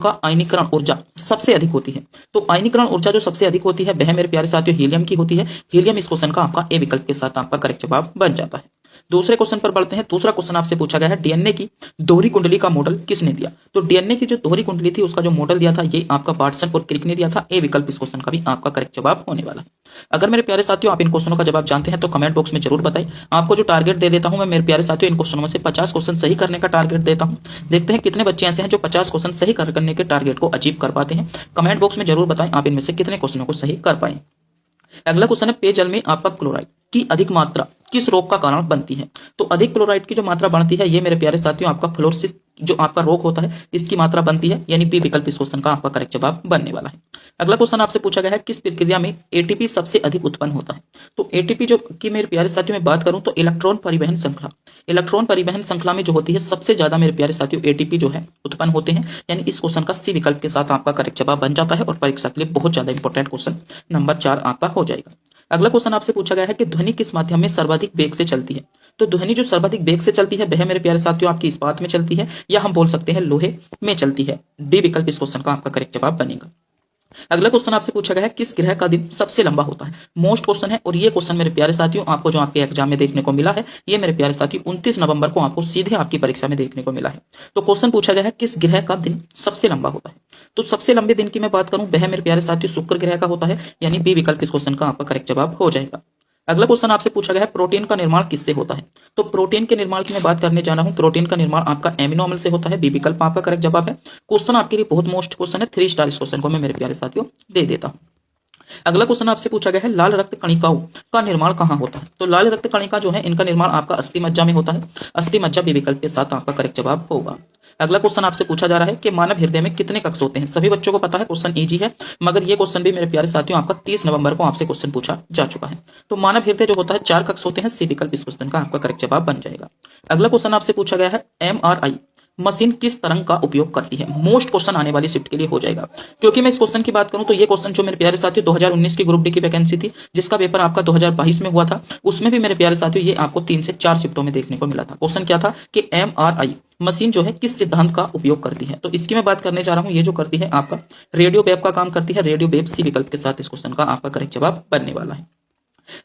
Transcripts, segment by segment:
का आयनीकरण ऊर्जा सबसे अधिक होती है। तो आयनीकरण ऊर्जा जो सबसे अधिक होती है वह मेरे प्यारे साथियों हीलियम की होती है। हीलियम इस क्वेश्चन का आपका ए विकल्प के साथ आपका करेक्ट जवाब बन जाता है। दूसरे क्वेश्चन पर बढ़ते हैं। दूसरा क्वेश्चन आपसे पूछा गया है डीएनए की दोहरी कुंडली का मॉडल किसने दिया। तो डीएनए की जो दोहरी कुंडली थी उसका जो मॉडल दिया था ये आपका वाटसन और क्रिक ने दिया था। ए विकल्प इस क्वेश्चन का भी आपका करेक्ट जवाब होने वाला है। अगर मेरे प्यारे साथियों आप इन क्वेश्चनों का जवाब जानते हैं तो कमेंट बॉक्स में जरूर बताएं। आपको जो टारगेट दे देता हूं मैं मेरे प्यारे साथियों इन क्वेश्चनों में से 50 क्वेश्चन सही करने का टारगेट देता हूं। देखते हैं कितने बच्चे ऐसे हैं जो 50 क्वेश्चन सही करने के टारगेट को अचीव कर पाते हैं। कमेंट बॉक्स में जरूर बताएं आप इनमें से कितने क्वेश्चनों को सही कर पाए। अगला क्वेश्चन है पेयजल में आपका क्लोराइड की अधिक मात्रा किस रोग का कारण बनती है। तो अधिक क्लोराइड की जो मात्रा बढ़ती है ये मेरे प्यारे साथियों आपका फ्लोरोसिस जो आपका रोग होता है इसकी मात्रा बनती है, यानी बी विकल्प इस क्वेश्चन का आपका करेक्ट जवाब बनने वाला है। अगला क्वेश्चन आपसे पूछा गया है किस प्रक्रिया में एटीपी सबसे अधिक उत्पन्न होता है। तो एटीपी जो कि मेरे प्यारे साथियों में बात करूं तो इलेक्ट्रॉन परिवहन श्रृंखला में जो होती है सबसे ज्यादा मेरे प्यारे साथियों एटीपी जो है उत्पन्न होते हैं, यानी इस क्वेश्चन का सी विकल्प के साथ आपका करेक्ट जवाब बन जाता है और परीक्षा के लिए बहुत ज्यादा इंपॉर्टेंट क्वेश्चन नंबर 4 आपका हो जाएगा। अगला क्वेश्चन आपसे पूछा गया है कि ध्वनि किस माध्यम में सर्वाधिक वेग से चलती है। तो ध्वनि जो सर्वाधिक वेग से चलती है वह मेरे प्यारे साथियों आपकी इस्पात में चलती है या हम बोल सकते हैं लोहे में चलती है। डी विकल्प इस क्वेश्चन का आपका करेक्ट जवाब बनेगा। अगला क्वेश्चन आपसे पूछा गया है किस ग्रह का दिन सबसे लंबा होता है। मोस्ट क्वेश्चन है और ये क्वेश्चन मेरे प्यारे साथियों आपको जो आपके एग्जाम में देखने को मिला है ये मेरे प्यारे साथियों 29 नवंबर को आपको सीधे आपकी परीक्षा में देखने को मिला है। तो क्वेश्चन पूछा गया है किस ग्रह का दिन सबसे लंबा होता है। तो सबसे लंबे दिन की मैं बात करूं वह मेरे प्यारे साथियों शुक्र ग्रह का होता है, यानी बी विकल्प इस क्वेश्चन का आपका करेक्ट जवाब हो जाएगा। अगला क्वेश्चन आपसे पूछा गया है प्रोटीन का निर्माण किससे होता है। तो प्रोटीन के निर्माण की मैं बात करने जा रहा हूं। प्रोटीन का निर्माण आपका एमिनो अम्ल से होता है। बी विकल्प आपका करेक्ट जवाब है। क्वेश्चन आपके लिए बहुत मोस्ट क्वेश्चन है, 3 स्टार इस क्वेश्चन को मैं मेरे प्यारे साथियों दे देता हूं। अगला क्वेश्चन आपसे पूछा गया है लाल रक्त कणिकाओं का निर्माण कहां होता है। तो लाल रक्त कणिका जो है इनका निर्माण आपका अस्थि मज्जा में होता है। अस्थि मज्जा बी विकल्प के साथ आपका करेक्ट जवाब होगा। अगला क्वेश्चन आपसे पूछा जा रहा है कि मानव हृदय में कितने कक्ष होते हैं। सभी बच्चों को पता है क्वेश्चन इजी है, मगर ये क्वेश्चन भी मेरे प्यारे साथियों आपका 30 नवंबर को आपसे क्वेश्चन पूछा जा चुका है। तो मानव हृदय जो होता है 4 कक्ष होते हैं। सी विकल्प इस क्वेश्चन का आपका करेक्ट जवाब बन जाएगा। अगला क्वेश्चन आपसे पूछा गया है एमआरआई मशीन किस तरंग का उपयोग करती है। मोस्ट क्वेश्चन आने वाली शिफ्ट के लिए हो जाएगा, क्योंकि मैं इस क्वेश्चन की बात करूं तो ये क्वेश्चन जो मेरे प्यारे साथियों 2019 की ग्रुप डी की वैकेंसी थी जिसका पेपर आपका 2022 में हुआ था, उसमें भी मेरे प्यारे साथियों ये आपको 3 से 4 शिफ्टों में देखने को मिला था। क्वेश्चन क्या था कि एमआरआई मशीन जो है किस सिद्धांत का उपयोग करती है। तो इसकी मैं बात करने जा रहा हूं। ये जो करती है आपका रेडियो वेव का काम करती है। रेडियो वेव सी विकल्प के साथ इस क्वेश्चन का आपका करेक्ट जवाब बनने वाला है।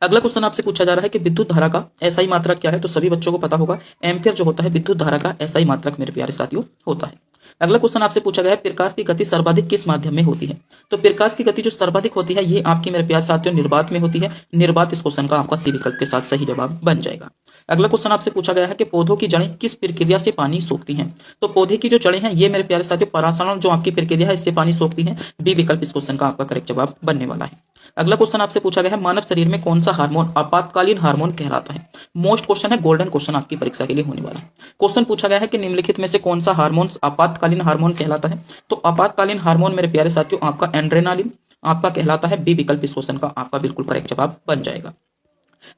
अगला क्वेश्चन आपसे पूछा जा रहा है कि विद्युत धारा का एसआई मात्रक क्या है। तो सभी बच्चों को पता होगा एम्पियर जो होता है विद्युत धारा का एसआई मात्रक मेरे प्यारे साथियों होता है। अगला क्वेश्चन आपसे पूछा गया है प्रकाश की गति सर्वाधिक किस माध्यम में होती है। तो प्रकाश की गति जो सर्वाधिक होती है ये आपकी मेरे प्यारे साथियों निर्वात में होती है। निर्वात इस क्वेश्चन का आपका सी विकल्प के साथ सही जवाब बन जाएगा। अगला क्वेश्चन आपसे पूछा गया है कि पौधों की जड़ें किस प्रक्रिया से पानी सोखती हैं। तो पौधे की जो जड़ें हैं ये मेरे प्यारे साथियों परासरण जो आपकी प्रक्रिया है इससे पानी सोखती हैं। बी विकल्प इस क्वेश्चन का आपका करेक्ट जवाब बनने वाला है। अगला क्वेश्चन आपसे पूछा गया है मानव शरीर में कौन सा हार्मोन आपातकालीन हार्मोन कहलाता है। मोस्ट क्वेश्चन है, गोल्डन क्वेश्चन आपकी परीक्षा के लिए होने वाला है। क्वेश्चन पूछा गया है कि निम्नलिखित में से कौन सा हार्मोन आपातकालीन हार्मोन कहलाता है। तो आपातकालीन हार्मोन मेरे प्यारे साथियों आपका एड्रेनालिन आपका कहलाता है। बी विकल्प इस क्वेश्चन का आपका बिल्कुल करेक्ट जवाब बन जाएगा।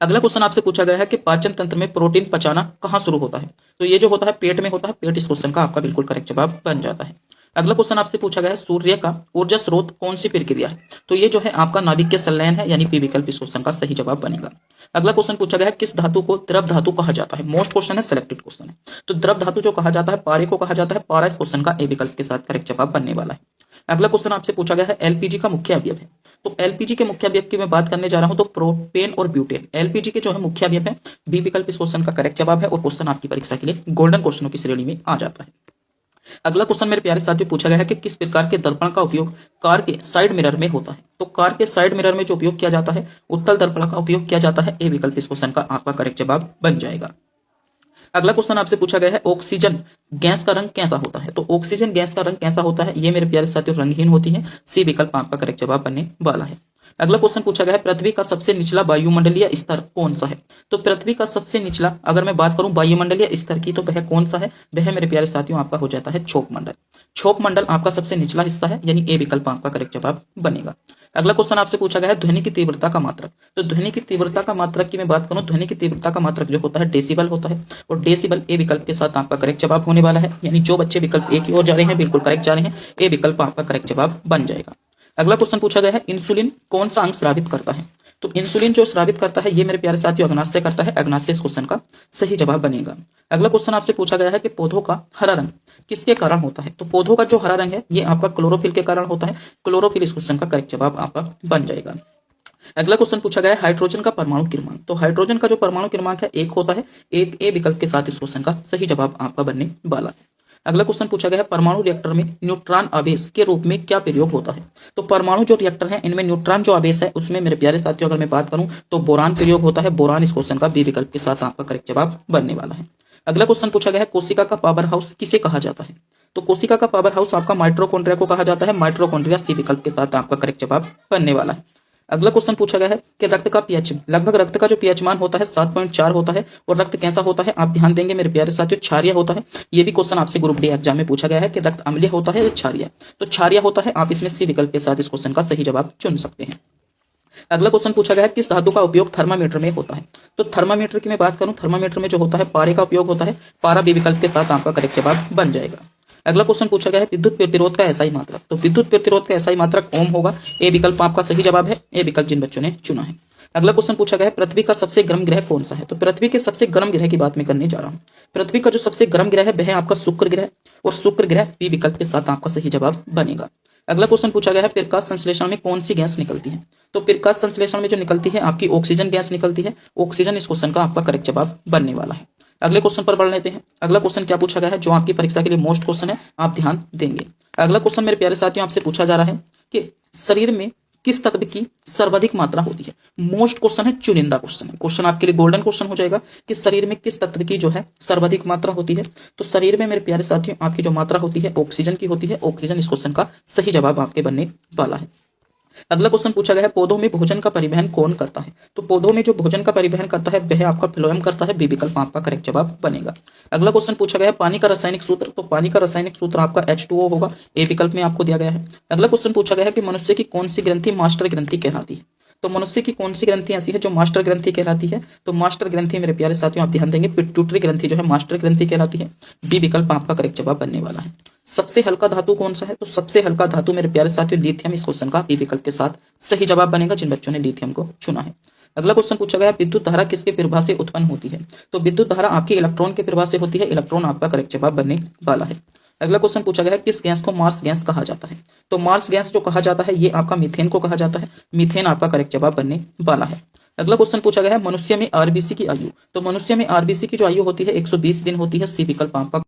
अगला क्वेश्चन आपसे पूछा गया है कि पाचन तंत्र में प्रोटीन पचाना कहां शुरू होता है। तो ये जो होता है पेट में होता है। पेट इस क्वेश्चन का आपका बिल्कुल करेक्ट जवाब बन जाता है। अगला क्वेश्चन आपसे पूछा गया है सूर्य का ऊर्जा स्रोत कौन सी प्रक्रिया है। तो ये जो है आपका नाभिकीय संलयन है, यानी पी विकल्प इस क्वेश्चन का सही जवाब बनेगा। अगला क्वेश्चन पूछा गया है किस धातु को द्रव धातु कहा जाता है। मोस्ट क्वेश्चन है, सिलेक्टेड क्वेश्चन है। तो द्रव धातु जो कहा जाता है पारे को कहा जाता है। पारा इस क्वेश्चन का ए विकल्प के साथ करेक्ट जवाब बनने वाला है। अगला क्वेश्चन आपसे पूछा गया है एलपीजी का मुख्य अवयव है। तो एलपीजी के मुख्य अवयव की मैं बात करने जा रहा हूं तो प्रोपेन और ब्यूटेन एलपीजी के जो है मुख्य अवयव है। बी विकल्प इस क्वेश्चन का करेक्ट जवाब है और क्वेश्चन आपकी परीक्षा के लिए गोल्डन क्वेश्चनों की श्रेणी में आ जाता है। अगला क्वेश्चन मेरे प्यारे साथियों पूछा गया है कि किस प्रकार के दर्पण का उपयोग कार के साइड मिरर में होता है। तो कार के साइड मिरर में जो उपयोग किया जाता है उत्तल दर्पण का उपयोग किया जाता है। ए विकल्प इस क्वेश्चन का आपका करेक्ट जवाब बन जाएगा। अगला क्वेश्चन आपसे पूछा गया है ऑक्सीजन गैस का रंग कैसा होता है। तो ऑक्सीजन गैस का रंग कैसा होता है ये मेरे प्यारे साथियों रंगहीन होती है। सी विकल्प आपका करेक्ट जवाब बनने वाला है। अगला क्वेश्चन पूछा गया है पृथ्वी का सबसे निचला वायुमंडलीय स्तर कौन सा है। तो पृथ्वी का सबसे निचला अगर मैं बात करूं वायुमंडलीय स्तर की तो वह कौन सा है। वह मेरे प्यारे साथियों आपका हो जाता है क्षोभ मंडल। क्षोभ मंडल आपका सबसे निचला हिस्सा है, यानी ए विकल्प आपका करेक्ट जवाब बनेगा। अगला क्वेश्चन आपसे पूछा गया है ध्वनि की तीव्रता का मात्रक। तो ध्वनि की तीव्रता का मात्रक की मैं बात करूं ध्वनि की तीव्रता का मात्रक जो होता है डेसिबल होता है और डेसिबल ए विकल्प के साथ आपका करेक्ट जवाब होने वाला है। यानी जो बच्चे विकल्प ए की ओर जा रहे हैं बिल्कुल करेक्ट जा रहे हैं। ए विकल्प आपका करेक्ट जवाब बन जाएगा। अगला क्वेश्चन पूछा गया है इंसुलिन कौन सा अंग स्रावित करता है। तो इंसुलिन जो स्रावित करता है ये मेरे प्यारे साथियों अग्नाशय करता है, अग्नाशय इस क्वेश्चन का सही जवाब बनेगा। अगला क्वेश्चन आपसे पूछा गया है कि पौधों का हरा रंग किसके कारण होता है। तो पौधों का जो हरा रंग है ये आपका क्लोरोफिल के कारण होता है। क्लोरोफिल इस क्वेश्चन का करेक्ट जवाब आपका बन जाएगा। अगला क्वेश्चन पूछा गया है हाइड्रोजन का परमाणु क्रमांक। तो हाइड्रोजन का जो परमाणु क्रमांक है 1 होता है। एक ए विकल्प के साथ इस क्वेश्चन का सही जवाब आपका बनने वाला है। अगला क्वेश्चन पूछा गया है परमाणु रिएक्टर में न्यूट्रॉन आवेश के रूप में क्या प्रयोग होता है। तो परमाणु जो रिएक्टर है इनमें न्यूट्रॉन जो आवेश है उसमें मेरे प्यारे साथियों अगर मैं बात करूं तो बोरान प्रयोग होता है। बोरान इस क्वेश्चन का बी विकल्प के साथ आपका करेक्ट जवाब बनने वाला है। अगला क्वेश्चन पूछा गया है कोशिका का पावर हाउस किसे कहा जाता है। तो कोशिका का पावर हाउस आपका माइटोकॉन्ड्रिया को कहा जाता है। माइटोकॉन्ड्रिया सी विकल्प के साथ आपका करेक्ट जवाब बनने वाला है। अगला क्वेश्चन पूछा गया है कि रक्त का पीएच, लगभग रक्त का जो पीएच मान होता है 7.4 होता है। और रक्त कैसा होता है आप ध्यान देंगे मेरे प्यारे साथियों, क्षारीय होता है। ये भी क्वेश्चन आपसे ग्रुप डी एग्जाम में पूछा गया है कि रक्त अम्लीय होता है या क्षारीय। तो क्षारीय होता है। आप इसमें सी विकल्प के साथ इस क्वेश्चन का सही जवाब चुन सकते हैं। अगला क्वेश्चन पूछा गया है किस धातु का उपयोग थर्मामीटर में होता है। तो थर्मामीटर की मैं बात करूं, थर्मामीटर में जो होता है पारे का उपयोग होता है। पारा बी विकल्प के साथ आपका करेक्ट जवाब बन जाएगा। अगला क्वेश्चन पूछा गया है विद्युत प्रतिरोध का एसआई मात्रक। तो विद्युत प्रतिरोध का एसआई मात्रक ओम होगा। ए विकल्प आपका सही जवाब है। ए विकल्प जिन बच्चों ने चुना है। अगला क्वेश्चन पूछा गया है पृथ्वी का सबसे गर्म ग्रह कौन सा है। तो पृथ्वी के सबसे गर्म ग्रह की बात मैं करने जा रहा हूं। पृथ्वी का जो सबसे गर्म ग्रह है वह है आपका शुक्र ग्रह। और शुक्र ग्रह बी विकल्प के साथ आपका सही जवाब बनेगा। अगला क्वेश्चन पूछा गया है प्रकाश संश्लेषण में कौन सी गैस निकलती है। तो प्रकाश संश्लेषण में जो निकलती है आपकी ऑक्सीजन गैस निकलती है। ऑक्सीजन इस क्वेश्चन का आपका करेक्ट जवाब बनने वाला है। अगले क्वेश्चन पर बढ़ लेते हैं। अगला क्वेश्चन क्या पूछा गया है जो आपकी परीक्षा के लिए मोस्ट क्वेश्चन है, आप ध्यान देंगे। अगला क्वेश्चन मेरे प्यारे साथियों आपसे पूछा जा रहा है कि शरीर में किस तत्व की सर्वाधिक मात्रा होती है। मोस्ट क्वेश्चन है, चुनिंदा क्वेश्चन है। क्वेश्चन आपके लिए गोल्डन क्वेश्चन हो जाएगा कि शरीर में किस तत्व की जो है सर्वाधिक मात्रा होती है। तो शरीर में मेरे प्यारे साथियों आपकी जो मात्रा होती है ऑक्सीजन की होती है। ऑक्सीजन इस क्वेश्चन का सही जवाब आपके बनने वाला है। अगला क्वेश्चन पूछा गया है पौधों में भोजन का परिवहन कौन करता है। तो पौधों में जो भोजन का परिवहन करता है वह आपका फ्लोएम करता है। बी विकल्प आपका करेक्ट जवाब बनेगा। अगला क्वेश्चन पूछा गया है पानी का रासायनिक सूत्र। तो पानी का रासायनिक सूत्र आपका H2O होगा। ए विकल्प में आपको दिया गया है। अगला क्वेश्चन पूछा गया है कि मनुष्य की कौन सी ग्रंथि मास्टर ग्रंथि कहलाती है। तो मनुष्य की कौन सी ग्रंथि ऐसी है जो मास्टर ग्रंथि कहलाती है। तो मास्टर ग्रंथि मेरे प्यारे साथियों आप ध्यान देंगे पिट्यूटरी ग्रंथि जो है मास्टर ग्रंथि कहलाती है। बी विकल्प आपका करेक्ट जवाब बनने वाला है। सबसे हल्का धातु कौन सा है। तो सबसे हल्का धातु मेरे प्यारे साथियों लिथियम इस क्वेश्चन का बी विकल्प के साथ सही जवाब बनेगा जिन बच्चों ने लिथियम को चुना है। अगला क्वेश्चन पूछा गया विद्युत धारा किसके प्रवाह से उत्पन्न होती है। तो विद्युत धारा आपकी इलेक्ट्रॉन के प्रवाह से होती है। इलेक्ट्रॉन आपका करेक्ट जवाब बनने वाला है। अगला क्वेश्चन पूछा गया है किस गैस को मार्स गैस कहा जाता है। तो मार्स गैस जो कहा जाता है ये आपका मीथेन को कहा जाता है। मीथेन आपका करेक्ट जवाब बनने वाला है। अगला क्वेश्चन पूछा गया है मनुष्य में आरबीसी की आयु। तो मनुष्य में आरबीसी की जो आयु होती है 120 दिन होती है। सी विकल्प आपका